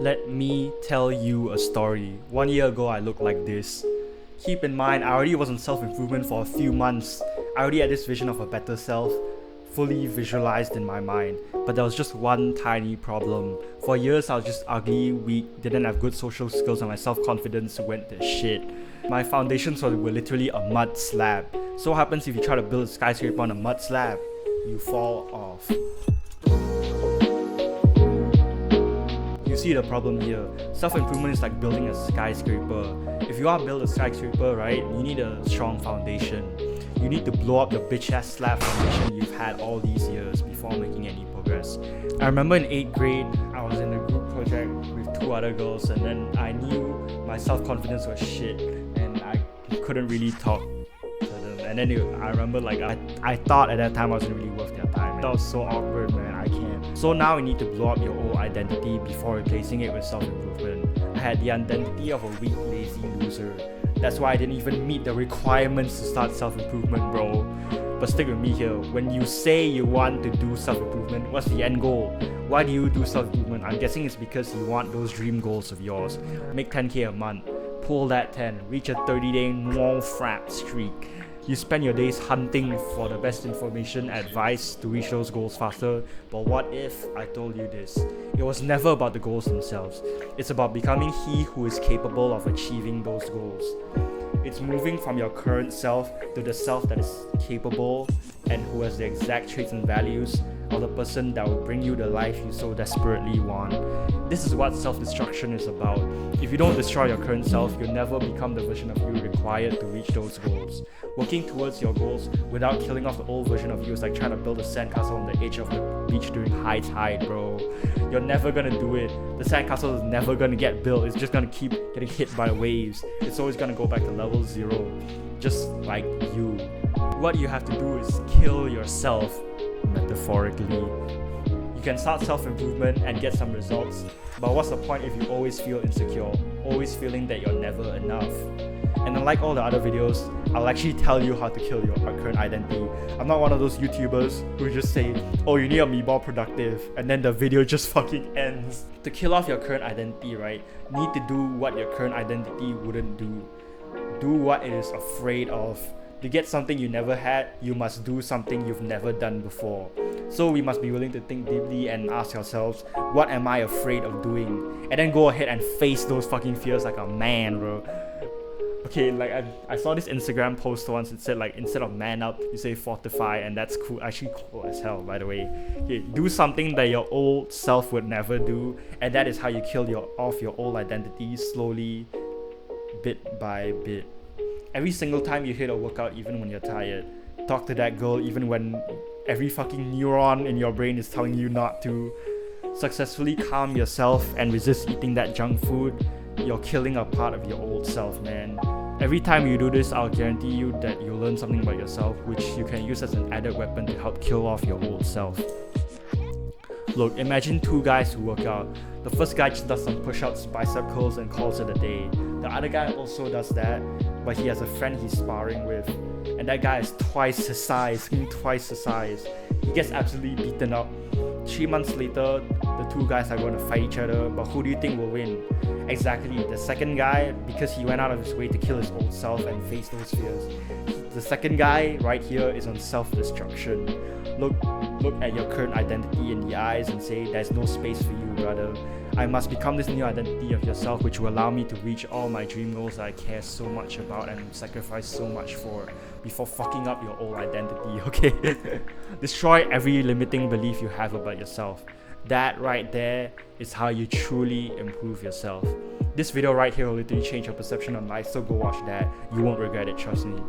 Let me tell you a story. 1 year ago, I looked like this. Keep in mind, I already was on self-improvement for a few months. I already had this vision of a better self, fully visualized in my mind. But there was just one tiny problem. For years, I was just ugly, weak, didn't have good social skills, and my self-confidence went to shit. My foundations were literally a mud slab. So what happens if you try to build a skyscraper on a mud slab? You fall off. You see the problem here. Self-improvement is like building a skyscraper. If you want to build a skyscraper, right, you need a strong foundation. You need to blow up the bitch-ass slab foundation you've had all these years before making any progress. I remember in 8th grade, I was in a group project with 2 other girls, and then I knew my self-confidence was shit, and I couldn't really talk to them. And then I remember I thought at that time I wasn't really worth their time. That was so awkward, man. I can't. So now you need to blow up your old identity before replacing it with self-improvement. I had the identity of a weak, lazy loser. That's why I didn't even meet the requirements to start self-improvement, bro. But stick with me here. When you say you want to do self-improvement, what's the end goal? Why do you do self-improvement? I'm guessing it's because you want those dream goals of yours. Make 10k a month. Pull that 10. Reach a 30-day no-frap streak. You spend your days hunting for the best information, advice to reach those goals faster. But what if I told you this? It was never about the goals themselves. It's about becoming he who is capable of achieving those goals. It's moving from your current self to the self that is capable and who has the exact traits and values of the person that will bring you the life you so desperately want. This is what self-destruction is about. If you don't destroy your current self, you'll never become the version of you required to reach those goals. Working towards your goals without killing off the old version of you is like trying to build a sandcastle on the edge of the beach during high tide, bro. You're never gonna do it. The sandcastle is never gonna get built. It's just gonna keep getting hit by the waves. It's always gonna go back to level 0, just like you. What you have to do is kill yourself, metaphorically. You can start self-improvement and get some results, but what's the point if you always feel insecure, always feeling that you're never enough? And unlike all the other videos, I'll actually tell you how to kill your current identity. I'm not one of those YouTubers who just say, oh, you need to be more productive, and then the video just fucking ends. To kill off your current identity, right, you need to do what your current identity wouldn't do. Do what it is afraid of. To get something you never had, you must do something you've never done before. So we must be willing to think deeply and ask ourselves, what am I afraid of doing? And then go ahead and face those fucking fears like a man, bro. Okay, like I saw this Instagram post once. It said like instead of man up, you say fortify, and that's cool. Actually cool as hell, by the way. Okay, do something that your old self would never do, and that is how you kill off your old identity slowly, bit by bit. Every single time you hit a workout, even when you're tired, talk to that girl even when every fucking neuron in your brain is telling you not to. Successfully calm yourself and resist eating that junk food. You're killing a part of your old self, man. Every time you do this, I'll guarantee you that you'll learn something about yourself, which you can use as an added weapon to help kill off your old self. Look, imagine 2 guys who work out. The first guy just does some push-ups, bicep curls, and calls it a day. The other guy also does that, but he has a friend he's sparring with, and that guy is twice his size. He gets absolutely beaten up. 3 months later, the 2 guys are going to fight each other, but who do you think will win? Exactly, the second guy, because he went out of his way to kill his old self and face those fears. The second guy right here is on self-destruction. Look at your current identity in the eyes and say, there's no space for you, brother. I must become this new identity of yourself, which will allow me to reach all my dream goals that I care so much about and sacrifice so much for before fucking up your old identity, okay? Destroy every limiting belief you have about yourself. That right there is how you truly improve yourself. This video right here will literally change your perception on life, so go watch that. You won't regret it, trust me.